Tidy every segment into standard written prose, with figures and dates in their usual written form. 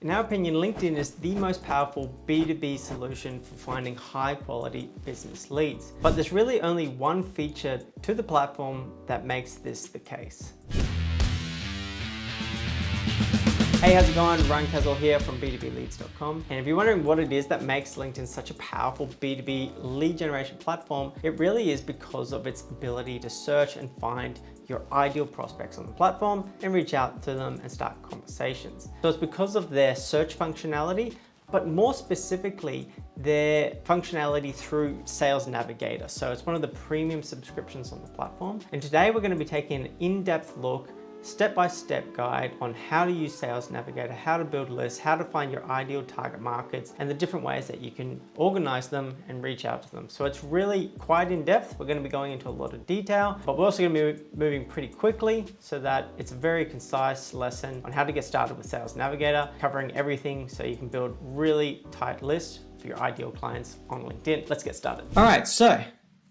In our opinion, LinkedIn is the most powerful B2B solution for finding high quality business leads. But there's really only one feature to the platform that makes this the case. Hey, how's it going? Ryan Caswell here from b2bleads.com. And if you're wondering what it is that makes LinkedIn such a powerful B2B lead generation platform, it really is because of its ability to search and find your ideal prospects on the platform and reach out to them and start conversations. So it's because of their search functionality, but more specifically, their functionality through Sales Navigator. So it's one of the premium subscriptions on the platform. And today we're going to be taking an in-depth look, step-by-step guide on how to use Sales Navigator, how to build lists, how to find your ideal target markets, and the different ways that you can organize them and reach out to them. So it's really quite in-depth. We're going to be going into a lot of detail, but we're also going to be moving pretty quickly so that it's a very concise lesson on how to get started with Sales Navigator, covering everything so you can build really tight lists for your ideal clients on LinkedIn. Let's get started. All right, so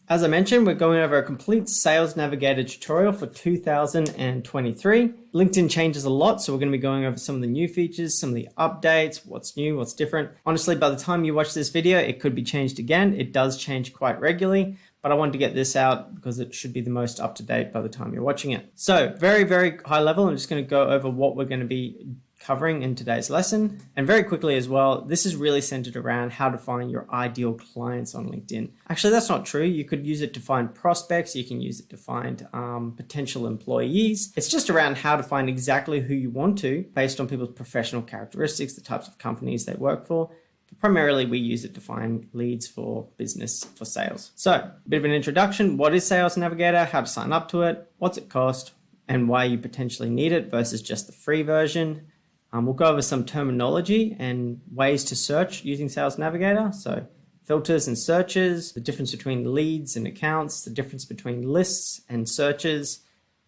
as I mentioned, we're going over a complete Sales Navigator tutorial for 2023. LinkedIn changes a lot, so we're going to be going over some of the new features, some of the updates, what's new, what's different. Honestly, by the time you watch this video, it could be changed again. It does change quite regularly, but I wanted to get this out because it should be the most up-to-date by the time you're watching it. So very, very high level, I'm just going to go over what we're going to be covering in today's lesson. And very quickly as well, this is really centered around how to find your ideal clients on LinkedIn. Actually, that's not true. You could use it to find prospects. You can use it to find potential employees. It's just around how to find exactly who you want to based on people's professional characteristics, the types of companies they work for. But primarily, we use it to find leads for business, for sales. So a bit of an introduction. What is Sales Navigator? How to sign up to it? What's it cost? And why you potentially need it versus just the free version. We'll go over some terminology and ways to search using Sales Navigator. So filters and searches, the difference between leads and accounts, the difference between lists and searches,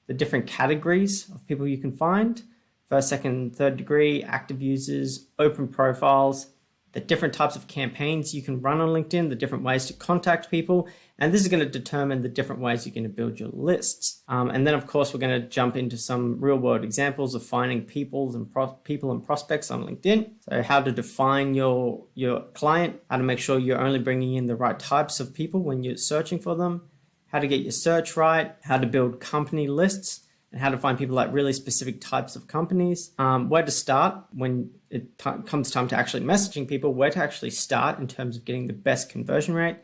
the different categories of people you can find, first, second, third degree, active users, open profiles, the different types of campaigns you can run on LinkedIn, the different ways to contact people. And this is going to determine the different ways you're going to build your lists. And then, of course, we're going to jump into some real world examples of finding people and prospects on LinkedIn. So how to define your client, how to make sure you're only bringing in the right types of people when you're searching for them, how to get your search right, how to build company lists, and how to find people like really specific types of companies, where to start when it comes time to actually messaging people, where to actually start in terms of getting the best conversion rate,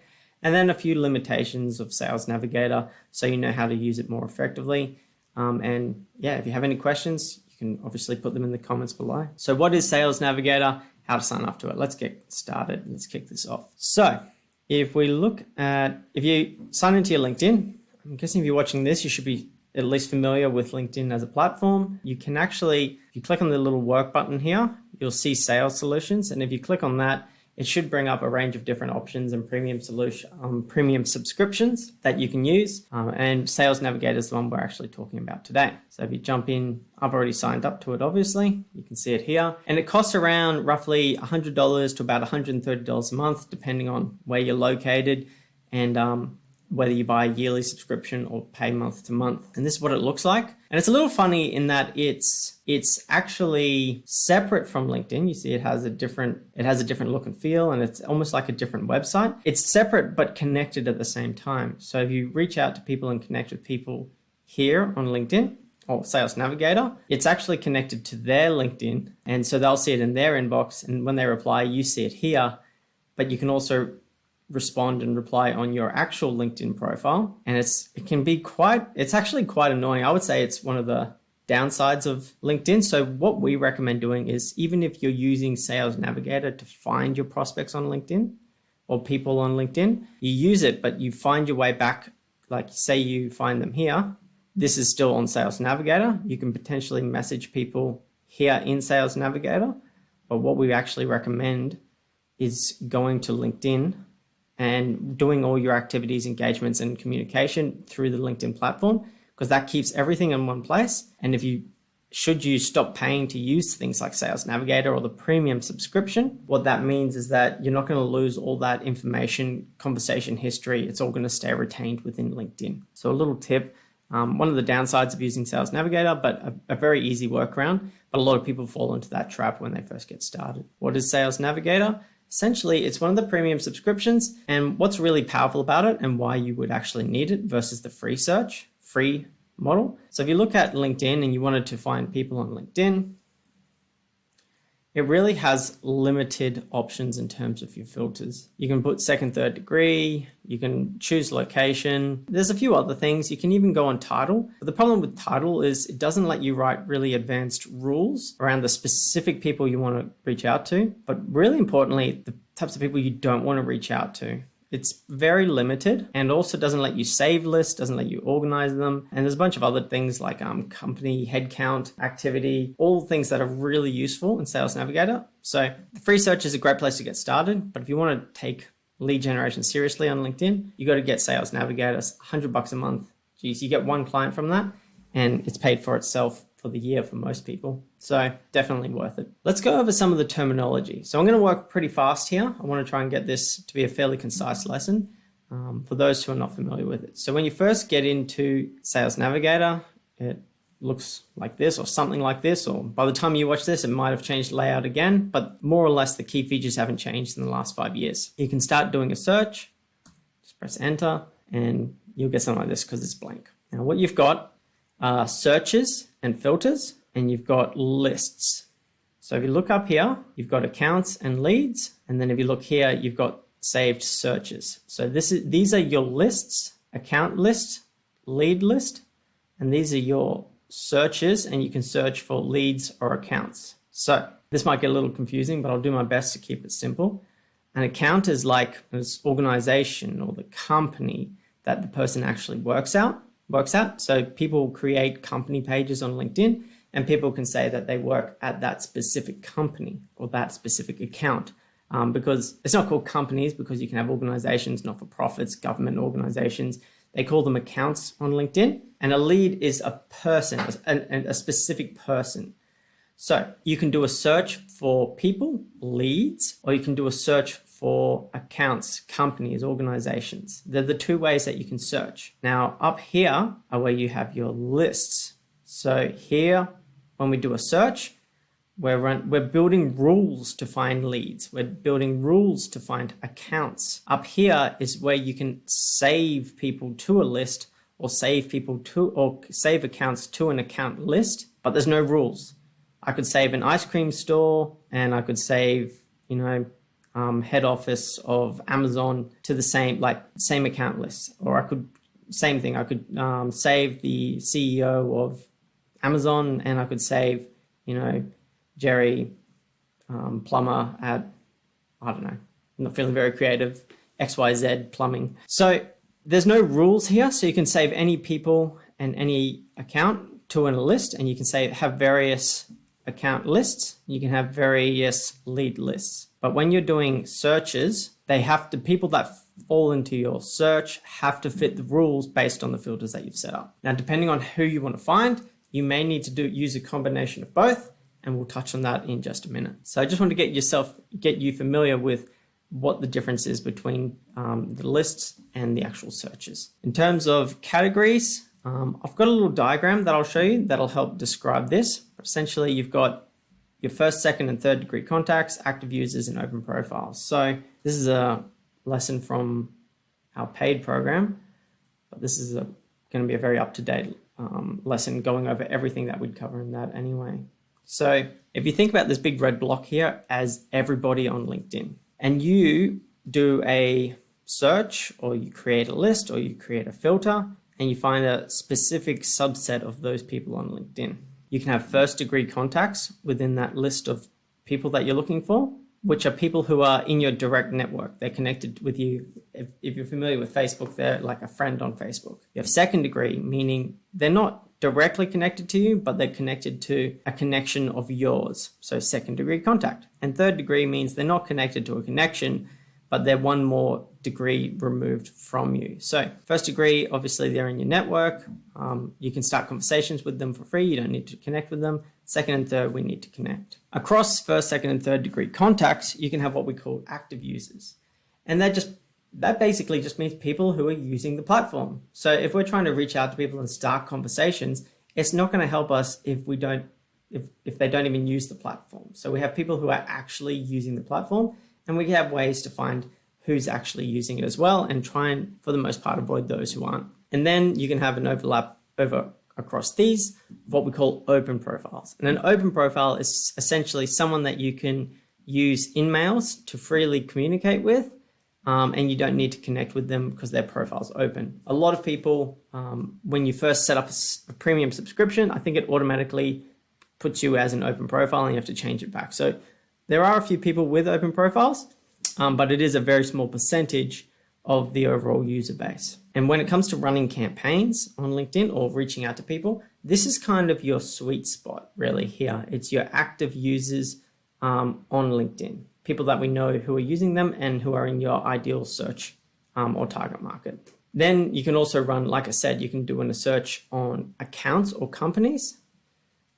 and then a few limitations of Sales Navigator so you know how to use it more effectively. And yeah, if you have any questions, you can obviously put them in the comments below. So what is Sales Navigator? How to sign up to it? Let's get started. Let's kick this off. So if you sign into your LinkedIn, I'm guessing if you're watching this, you should be at least familiar with LinkedIn as a platform. You can actually, if you click on the little work button here, you'll see sales solutions. And if you click on that, it should bring up a range of different options and premium subscriptions that you can use. And Sales Navigator is the one we're actually talking about today. So if you jump in, I've already signed up to it, obviously. You can see it here. And it costs around roughly $100 to about $130 a month, depending on where you're located and whether you buy a yearly subscription or pay month to month. And this is what it looks like. And it's a little funny in that it's actually separate from LinkedIn. You see it has a different look and feel, and it's almost like a different website. It's separate but connected at the same time. So if you reach out to people and connect with people here on LinkedIn or Sales Navigator, it's actually connected to their LinkedIn. And so they'll see it in their inbox. And when they reply, you see it here, but you can also respond and reply on your actual LinkedIn profile. And it's actually quite annoying. I would say it's one of the downsides of LinkedIn. So what we recommend doing is, even if you're using Sales Navigator to find your prospects on LinkedIn or people on LinkedIn, you use it, but you find your way back. Like say you find them here, this is still on Sales Navigator. You can potentially message people here in Sales Navigator. But what we actually recommend is going to LinkedIn and doing all your activities, engagements, and communication through the LinkedIn platform, because that keeps everything in one place. And should you stop paying to use things like Sales Navigator or the premium subscription, what that means is that you're not going to lose all that information, conversation history. It's all going to stay retained within LinkedIn. So a little tip, One of the downsides of using Sales Navigator, but a very easy workaround, but a lot of people fall into that trap when they first get started. What is Sales Navigator? Essentially, it's one of the premium subscriptions, and what's really powerful about it and why you would actually need it versus the free model. So if you look at LinkedIn and you wanted to find people on LinkedIn, it really has limited options in terms of your filters. You can put second, third degree, you can choose location. There's a few other things. You can even go on title. But the problem with title is it doesn't let you write really advanced rules around the specific people you want to reach out to. But really importantly, the types of people you don't want to reach out to. It's very limited, and also doesn't let you save lists, doesn't let you organize them. And there's a bunch of other things like company headcount, activity, all things that are really useful in Sales Navigator. So the free search is a great place to get started, but if you want to take lead generation seriously on LinkedIn, you got to get Sales Navigator. It's $100 a month. Geez, you get one client from that, and it's paid for itself for the year for most people. So definitely worth it. Let's go over some of the terminology. So I'm going to work pretty fast here. I want to try and get this to be a fairly concise lesson for those who are not familiar with it. So when you first get into Sales Navigator, it looks like this or something like this, or by the time you watch this, it might have changed layout again, but more or less the key features haven't changed in the last 5 years. You can start doing a search, just press enter, and you'll get something like this because it's blank. Now what you've got are searches and filters, and you've got lists. So if you look up here, you've got accounts and leads, and then if you look here, you've got saved searches. So these are your lists, account list, lead list, and these are your searches, and you can search for leads or accounts. So this might get a little confusing, but I'll do my best to keep it simple. An account is like this organization or the company that the person actually works at. So people create company pages on LinkedIn, and people can say that they work at that specific company or that specific account, because it's not called companies, because you can have organizations, not-for-profits, government organizations. They call them accounts on LinkedIn, and a lead is a person, a specific person. So you can do a search for people, leads, or you can do a search for accounts, companies, organizations. They're the two ways that you can search. Now up here are where you have your lists. So here, when we do a search, we're building rules to find leads. We're building rules to find accounts. Up here is where you can save people to a list, or save accounts to an account list, but there's no rules. I could save an ice cream store, and I could save, head office of Amazon to the same account list, or I could save the CEO of Amazon, and I could save, Jerry plumber at, I don't know, I'm not feeling very creative, XYZ plumbing. So there's no rules here, so you can save any people and any account to a list, and you can have various account lists, you can have various lead lists. But when you're doing searches, people that fall into your search have to fit the rules based on the filters that you've set up. Now, depending on who you want to find, you may need to use a combination of both, and we'll touch on that in just a minute. So I just want to get you familiar with what the difference is between the lists and the actual searches. In terms of categories, I've got a little diagram that I'll show you that'll help describe this. Essentially, you've got your first, second, and third degree contacts, active users, and open profiles. So this is a lesson from our paid program, but this is going to be a very up-to-date lesson going over everything that we'd cover in that anyway. So if you think about this big red block here as everybody on LinkedIn, and you do a search, or you create a list, or you create a filter, and you find a specific subset of those people on LinkedIn. You can have first degree contacts within that list of people that you're looking for, which are people who are in your direct network. They're connected with you. If you're familiar with Facebook, they're like a friend on Facebook. You have second degree, meaning they're not directly connected to you, but they're connected to a connection of yours. So second degree contact. And third degree means they're not connected to a connection, but they're one more degree removed from you. So first degree, obviously they're in your network. You can start conversations with them for free. You don't need to connect with them. Second and third, we need to connect. Across first, second, and third degree contacts, you can have what we call active users. And they're just that basically just means people who are using the platform. So if we're trying to reach out to people and start conversations, it's not going to help us if they don't even use the platform. So we have people who are actually using the platform, and we have ways to find who's actually using it as well and try and, for the most part, avoid those who aren't. And then you can have an overlap across these, what we call open profiles. And an open profile is essentially someone that you can use in mails to freely communicate with, and you don't need to connect with them because their profile's open. A lot of people, when you first set up a premium subscription, I think it automatically puts you as an open profile and you have to change it back. So there are a few people with open profiles, but it is a very small percentage of the overall user base. And when it comes to running campaigns on LinkedIn or reaching out to people, this is kind of your sweet spot really here. It's your active users on LinkedIn, people that we know who are using them and who are in your ideal search or target market. Then you can also run, like I said, you can do a search on accounts or companies.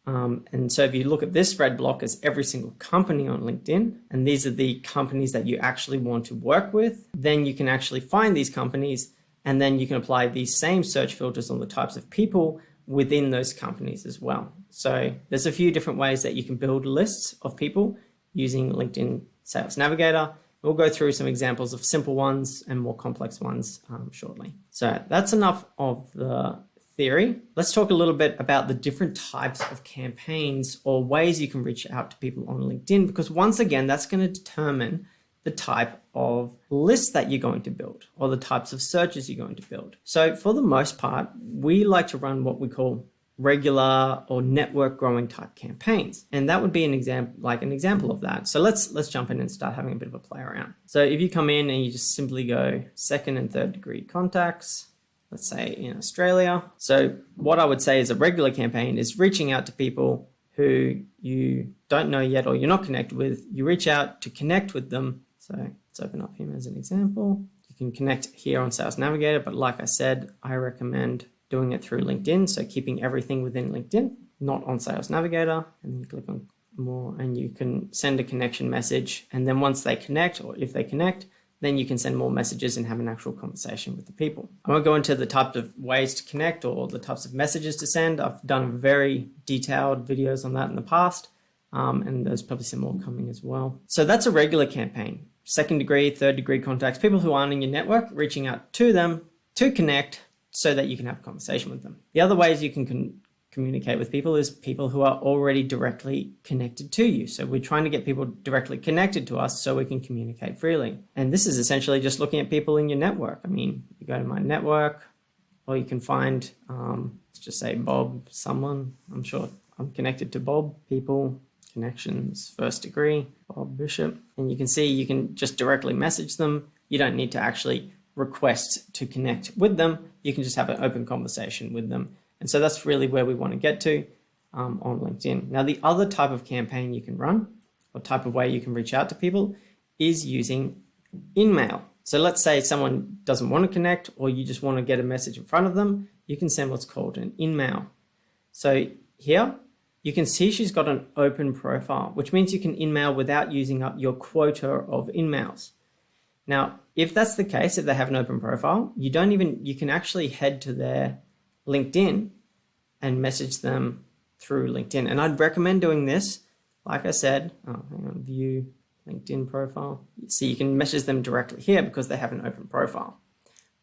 And so if you look at this red block as every single company on LinkedIn, and these are the companies that you actually want to work with, then you can actually find these companies, and then you can apply these same search filters on the types of people within those companies as well. So there's a few different ways that you can build lists of people using LinkedIn Sales Navigator. We'll go through some examples of simple ones and more complex ones shortly. So that's enough of the theory. Let's talk a little bit about the different types of campaigns or ways you can reach out to people on LinkedIn, because once again, that's going to determine the type of list that you're going to build or the types of searches you're going to build. So for the most part, we like to run what we call regular or network growing type campaigns. And that would be an example of that. So let's jump in and start having a bit of a play around. So if you come in and you just simply go second and third degree contacts, let's say in Australia. So what I would say is a regular campaign is reaching out to people who you don't know yet or you're not connected with. You reach out to connect with them. So let's open up here as an example. You can connect here on Sales Navigator, but like I said, I recommend doing it through LinkedIn. So keeping everything within LinkedIn, not on Sales Navigator. And then you click on more and you can send a connection message. And then once they connect, or if they connect, then you can send more messages and have an actual conversation with the people. I won't go into the types of ways to connect or the types of messages to send. I've done very detailed videos on that in the past, and there's probably some more coming as well. So that's a regular campaign. Second degree, third degree contacts, people who aren't in your network, reaching out to them to connect so that you can have a conversation with them. The other ways you can communicate with people is people who are already directly connected to you. So we're trying to get people directly connected to us so we can communicate freely. And this is essentially just looking at people in your network. I mean, you go to my network, or you can find, let's just say Bob, someone, I'm sure I'm connected to Bob, people, connections, first degree, Bob Bishop. And you can see you can just directly message them. You don't need to actually request to connect with them. You can just have an open conversation with them. And so that's really where we want to get to on LinkedIn. Now, the other type of campaign you can run, or type of way you can reach out to people, is using in-mail. So let's say someone doesn't want to connect, or you just want to get a message in front of them, you can send what's called an in-mail. So here you can see she's got an open profile, which means you can in-mail without using up your quota of in-mails. Now, if that's the case, if they have an open profile, you can actually head to their LinkedIn and message them through LinkedIn. And I'd recommend doing this, like I said, view LinkedIn profile. So you can message them directly here because they have an open profile.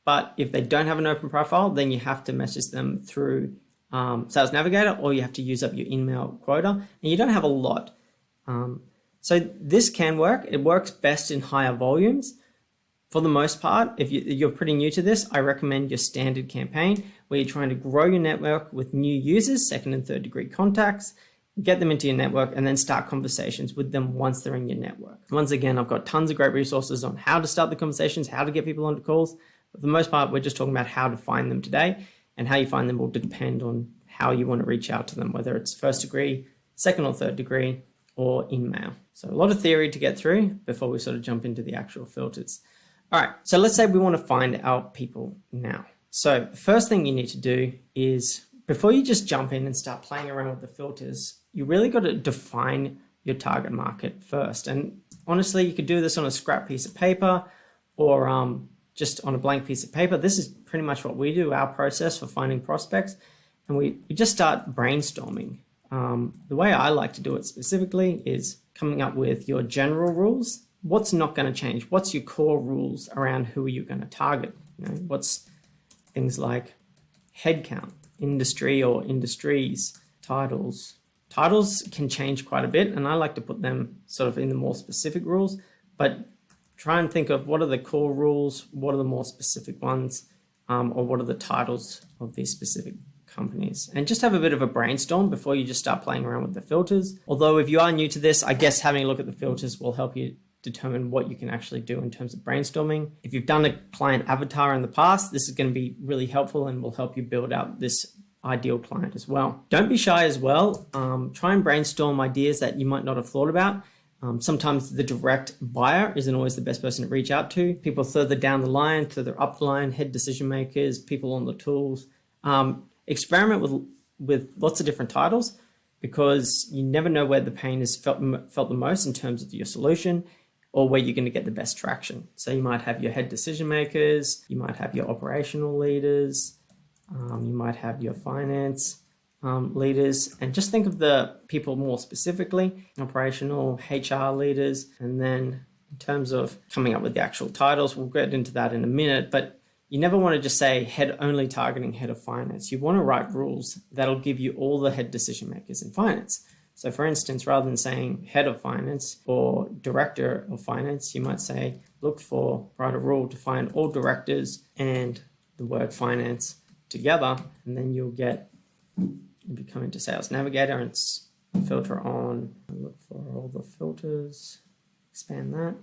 But if they don't have an open profile, then you have to message them through Sales Navigator, or you have to use up your in-mail quota, and you don't have a lot. So this can work. It works best in higher volumes. For the most part, if you're pretty new to this, I recommend your standard campaign where you're trying to grow your network with new users, second and third degree contacts, get them into your network, and then start conversations with them once they're in your network. Once again, I've got tons of great resources on how to start the conversations, how to get people onto calls. But for the most part, we're just talking about how to find them today, and how you find them will depend on how you want to reach out to them, whether it's first degree, second or third degree, or in-mail. So a lot of theory to get through before we sort of jump into the actual filters. All right, so let's say we want to find our people now. So the first thing you need to do is, before you just jump in and start playing around with the filters, you really got to define your target market first. And honestly, you could do this on a scrap piece of paper, or just on a blank piece of paper. This is pretty much what we do, our process for finding prospects. And we just start brainstorming. The way I like to do it specifically is coming up with your general rules. What's not going to change? What's your core rules around who are you going to target? What's things like headcount, industry or industries, titles. Titles can change quite a bit, and I like to put them sort of in the more specific rules, but try and think of what are the core rules, what are the more specific ones, or what are the titles of these specific companies, and just have a bit of a brainstorm before you just start playing around with the filters. Although if you are new to this, I guess having a look at the filters will help you determine what you can actually do in terms of brainstorming. If you've done a client avatar in the past, this is going to be really helpful and will help you build out this ideal client as well. Don't be shy as well. Try and brainstorm ideas that you might not have thought about. Sometimes the direct buyer isn't always the best person to reach out to. People further down the line, further up the line, head decision makers, people on the tools. Experiment with lots of different titles, because you never know where the pain is felt the most in terms of your solution, or where you're going to get the best traction. So you might have your head decision makers, you might have your operational leaders, you might have your finance leaders, and just think of the people more specifically, operational, HR leaders. And then in terms of coming up with the actual titles, we'll get into that in a minute, but you never want to just say head only targeting head of finance. You want to write rules that'll give you all the head decision makers in finance. So for instance, rather than saying head of finance or director of finance, you might say, write a rule to find all directors and the word finance together. And then you'll be coming to Sales Navigator and filter on, look for all the filters, expand that.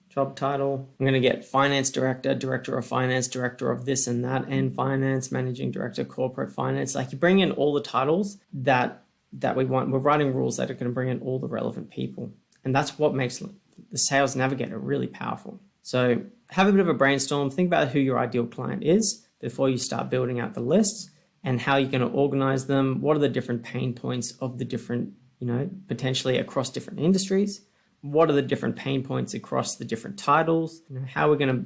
Job title, I'm going to get finance director, director of finance, director of this and that, and finance, managing director, corporate finance. Like, you bring in all the titles that we want. We're writing rules that are going to bring in all the relevant people. And that's what makes the Sales Navigator really powerful. So have a bit of a brainstorm, think about who your ideal client is before you start building out the lists, and how you're going to organize them. What are the different pain points of the different, potentially across different industries? What are the different pain points across the different titles? How we're going to,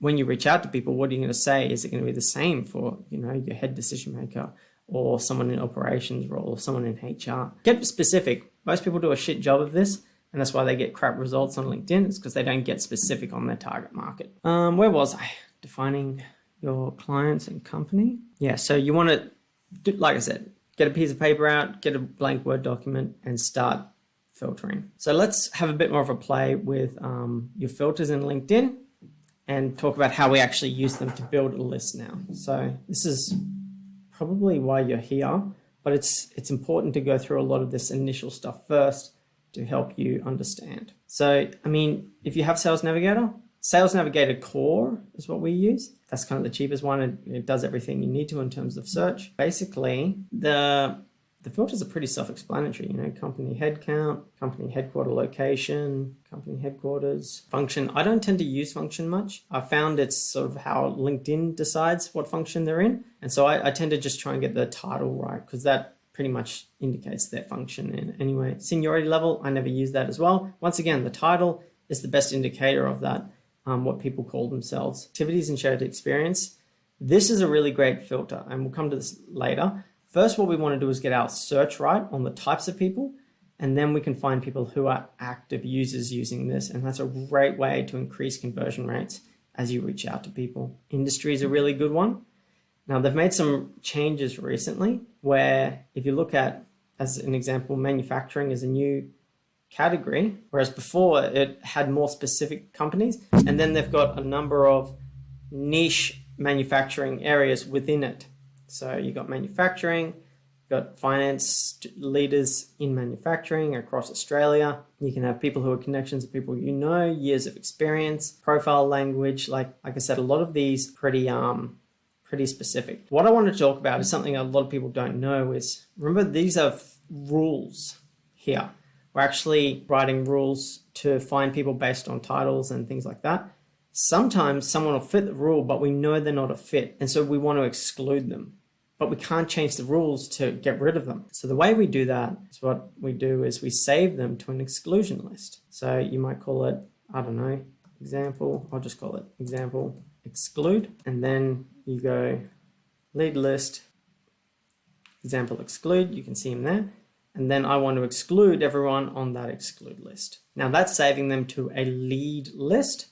when you reach out to people, what are you going to say? Is it going to be the same for, your head decision maker, or someone in operations role, or someone in HR? Get specific. Most people do a shit job of this, and that's why they get crap results on LinkedIn. It's because they don't get specific on their target market. Where was I? Defining your clients and company. Yeah, so you want to, like I said, get a piece of paper out, get a blank Word document, and start filtering. So let's have a bit more of a play with your filters in LinkedIn and talk about how we actually use them to build a list now. So this is probably why you're here, but it's important to go through a lot of this initial stuff first to help you understand. So, if you have Sales Navigator Core is what we use. That's kind of the cheapest one, and it does everything you need to in terms of search. Basically, the filters are pretty self-explanatory. Company headcount, company headquarter location, company headquarters, function. I don't tend to use function much. I found it's sort of how LinkedIn decides what function they're in. And so I tend to just try and get the title right, because that pretty much indicates their function in anyway. Seniority level, I never use that as well. Once again, the title is the best indicator of that, what people call themselves. Activities and shared experience. This is a really great filter, and we'll come to this later. First, what we want to do is get our search right on the types of people, and then we can find people who are active users using this, and that's a great way to increase conversion rates as you reach out to people. Industry is a really good one. Now, they've made some changes recently where, if you look at, as an example, manufacturing is a new category, whereas before it had more specific companies, and then they've got a number of niche manufacturing areas within it. So you got manufacturing, you've got finance leaders in manufacturing across Australia. You can have people who are connections of people years of experience, profile language. Like I said, a lot of these pretty specific. What I want to talk about is something a lot of people don't know is, remember, these are rules here. We're actually writing rules to find people based on titles and things like that. Sometimes someone will fit the rule, but we know they're not a fit, and so we want to exclude them. But we can't change the rules to get rid of them. So the way we do that is what we do is we save them to an exclusion list. So you might call it, I don't know, example. I'll just call it example exclude, and then you go lead list, example exclude, you can see them there. And then I want to exclude everyone on that exclude list. Now that's saving them to a lead list.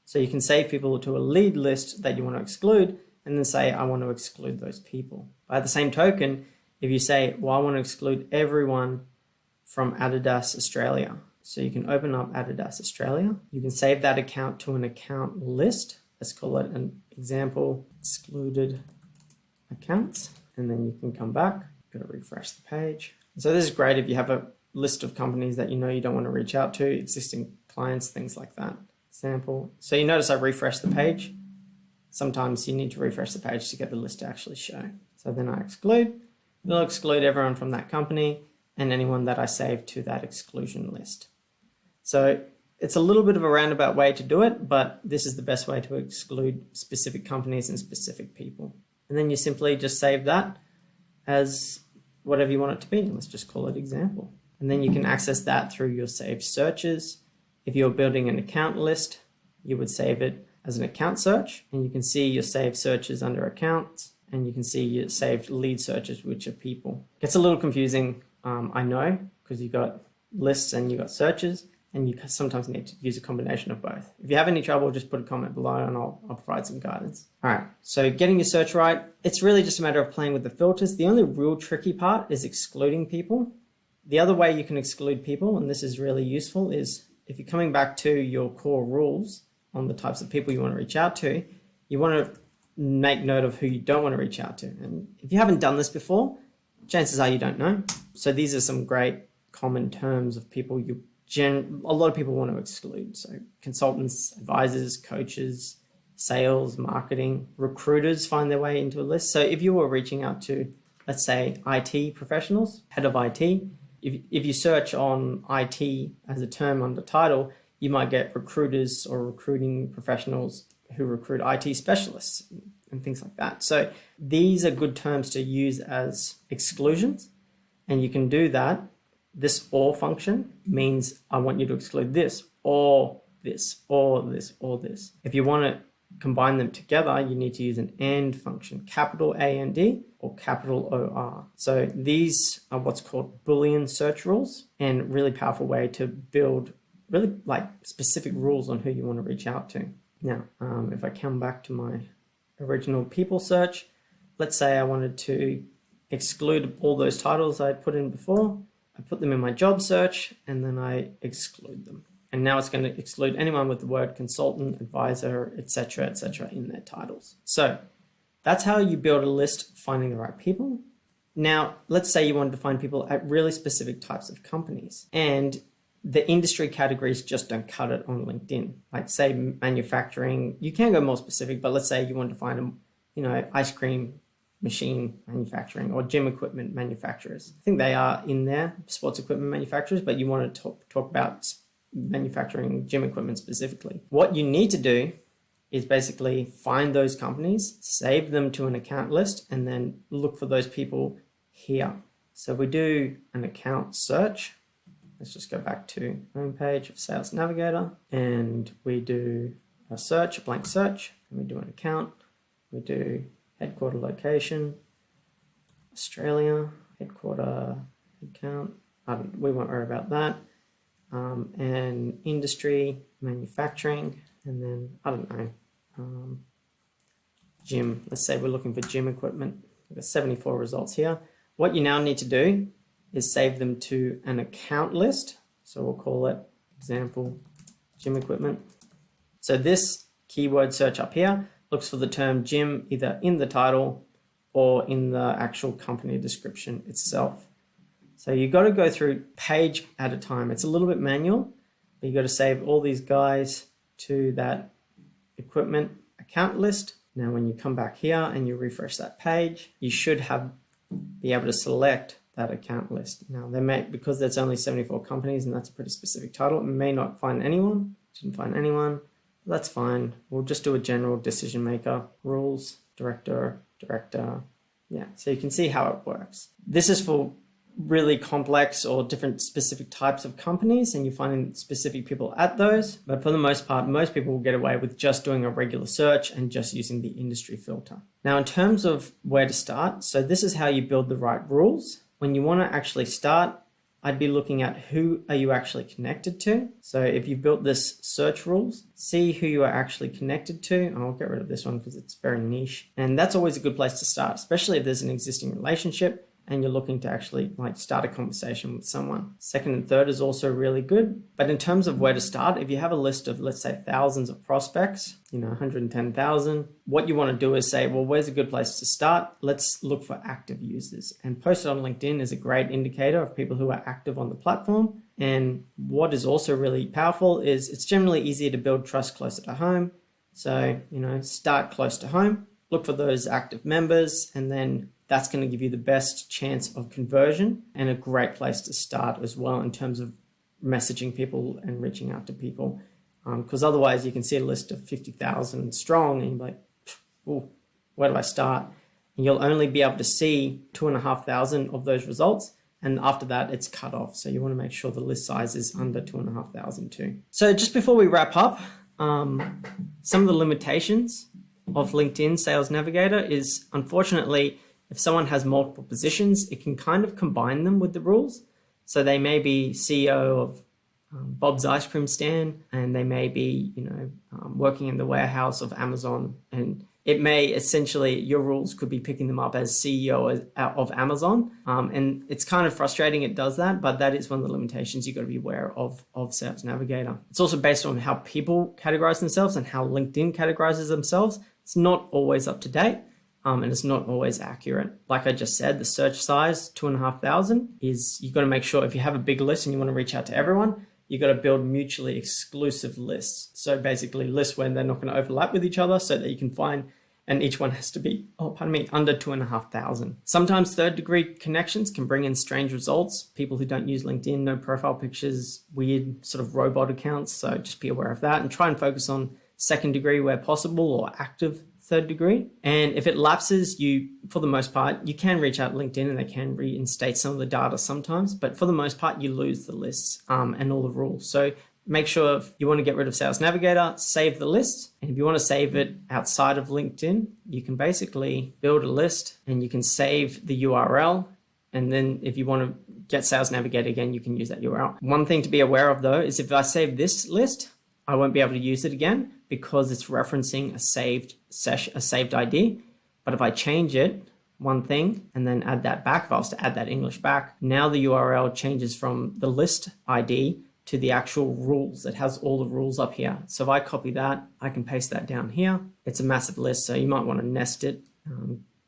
So you can save people to a lead list that you want to exclude, and then say, I want to exclude those people. By the same token, if you say, well, I want to exclude everyone from Adidas Australia. So you can open up Adidas Australia. You can save that account to an account list. Let's call it an example excluded accounts. And then you can come back, go to refresh the page. So this is great if you have a list of companies that you know you don't want to reach out to, existing clients, things like that. Example. So you notice I refreshed the page. Sometimes you need to refresh the page to get the list to actually show. So then I exclude. It'll exclude everyone from that company and anyone that I saved to that exclusion list. So it's a little bit of a roundabout way to do it, but this is the best way to exclude specific companies and specific people. And then you simply just save that as whatever you want it to be. Let's just call it example. And then you can access that through your saved searches. If you're building an account list, you would save it as an account search, and you can see your saved searches under accounts, and you can see your saved lead searches, which are people. It gets a little confusing, I know, because you've got lists and you've got searches, and you sometimes need to use a combination of both. If you have any trouble, just put a comment below and I'll provide some guidance. All right, so getting your search right, it's really just a matter of playing with the filters. The only real tricky part is excluding people. The other way you can exclude people, and this is really useful, is if you're coming back to your core rules on the types of people you want to reach out to, you want to make note of who you don't want to reach out to. And if you haven't done this before, chances are you don't know. So these are some great common terms of people a lot of people want to exclude. So consultants, advisors, coaches, sales, marketing, recruiters find their way into a list. So if you were reaching out to, let's say, IT professionals, head of IT, if you search on IT as a term under title, you might get recruiters or recruiting professionals who recruit IT specialists and things like that. So these are good terms to use as exclusions, and you can do that. This or function means I want you to exclude this or this or this or this. If you want to combine them together, you need to use an AND function, capital A-N-D or capital O-R. So these are what's called Boolean search rules, and really powerful way to build really like specific rules on who you want to reach out to. Now, if I come back to my original people search, let's say I wanted to exclude all those titles I put in before. I put them in my job search and then I exclude them. And now it's going to exclude anyone with the word consultant, advisor, etc., in their titles. So that's how you build a list, finding the right people. Now, let's say you wanted to find people at really specific types of companies, and the industry categories just don't cut it on LinkedIn. Like say manufacturing, you can go more specific, but let's say you want to find ice cream machine manufacturing or gym equipment manufacturers. I think they are in there, sports equipment manufacturers, but you want to talk about manufacturing gym equipment specifically. What you need to do is basically find those companies, save them to an account list, and then look for those people here. So we do an account search. Let's just go back to homepage of Sales Navigator, and we do a search, a blank search, and we do an account. We do headquarter location, Australia, headquarter account. We won't worry about that. And industry, manufacturing, and then, gym. Let's say we're looking for gym equipment. We've got 74 results here. What you now need to do is save them to an account list. So we'll call it example gym equipment. So this keyword search up here looks for the term gym either in the title or in the actual company description itself. So you got to go through page at a time. It's a little bit manual, but you got to save all these guys to that equipment account list. Now, when you come back here and you refresh that page, you should be able to select that account list. Now, because there's only 74 companies and that's a pretty specific title, it may not find anyone. Didn't find anyone. That's fine. We'll just do a general decision maker, rules, director. Yeah, so you can see how it works. This is for really complex or different specific types of companies, and you find specific people at those. But for the most part, most people will get away with just doing a regular search and just using the industry filter. Now, in terms of where to start, so this is how you build the right rules. When you want to actually start, I'd be looking at who are you actually connected to. So if you've built this search rules, see who you are actually connected to. I'll get rid of this one because it's very niche. And that's always a good place to start, especially if there's an existing relationship and you're looking to actually start a conversation with someone. Second and third is also really good. But in terms of where to start, if you have a list of, let's say, thousands of prospects, 110,000, what you want to do is say, well, where's a good place to start? Let's look for active users. And posted on LinkedIn is a great indicator of people who are active on the platform. And what is also really powerful is it's generally easier to build trust closer to home. So, start close to home, look for those active members, and then that's going to give you the best chance of conversion and a great place to start as well in terms of messaging people and reaching out to people. Because otherwise you can see a list of 50,000 strong and you're like, oh, where do I start? And you'll only be able to see 2,500 of those results. And after that, it's cut off. So you want to make sure the list size is under 2,500 too. So just before we wrap up, some of the limitations of LinkedIn Sales Navigator is, unfortunately, if someone has multiple positions, it can kind of combine them with the rules. So they may be CEO of Bob's Ice Cream Stand, and they may be, working in the warehouse of Amazon. And it may essentially, your rules could be picking them up as CEO of Amazon. And it's kind of frustrating it does that, but that is one of the limitations you've got to be aware of Sales Navigator. It's also based on how people categorize themselves and how LinkedIn categorizes themselves. It's not always up to date. And it's not always accurate. Like I just said, the search size, 2,500, is you've got to make sure if you have a big list and you want to reach out to everyone, you've got to build mutually exclusive lists. So basically lists where they're not going to overlap with each other so that you can find, and each one has to be, under 2,500. Sometimes third degree connections can bring in strange results. People who don't use LinkedIn, no profile pictures, weird sort of robot accounts. So just be aware of that and try and focus on second degree where possible or active third degree. And if it lapses, for the most part, you can reach out to LinkedIn and they can reinstate some of the data sometimes, but for the most part, you lose the lists and all the rules. So make sure if you want to get rid of Sales Navigator, save the list. And if you want to save it outside of LinkedIn, you can basically build a list and you can save the URL. And then if you want to get Sales Navigator again, you can use that URL. One thing to be aware of though, is if I save this list, I won't be able to use it again because it's referencing a saved ID. But if I change it, one thing, and then add that back, if I was to add that English back, now the URL changes from the list ID to the actual rules. It has all the rules up here. So if I copy that, I can paste that down here. It's a massive list, so you might want to nest it,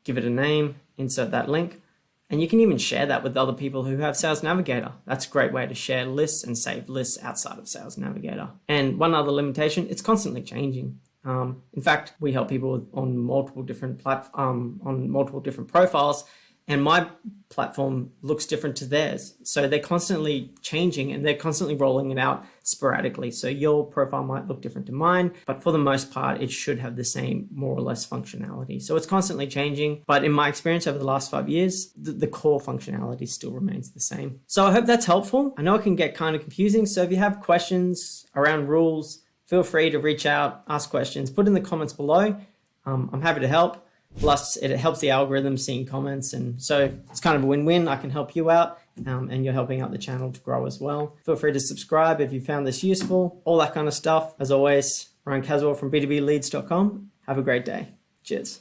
give it a name, insert that link. And you can even share that with other people who have Sales Navigator. That's a great way to share lists and save lists outside of Sales Navigator. And one other limitation, it's constantly changing. In fact, we help people on multiple different profiles, and my platform looks different to theirs. So they're constantly changing and they're constantly rolling it out sporadically. So your profile might look different to mine, but for the most part, it should have the same more or less functionality. So it's constantly changing, but in my experience over the last 5 years, the core functionality still remains the same. So I hope that's helpful. I know it can get kind of confusing. So if you have questions around rules, feel free to reach out, ask questions, put in the comments below. I'm happy to help. Plus, it helps the algorithm seeing comments. And so it's kind of a win-win. I can help you out and you're helping out the channel to grow as well. Feel free to subscribe if you found this useful, all that kind of stuff. As always, Ryan Caswell from b2bleads.com. Have a great day. Cheers.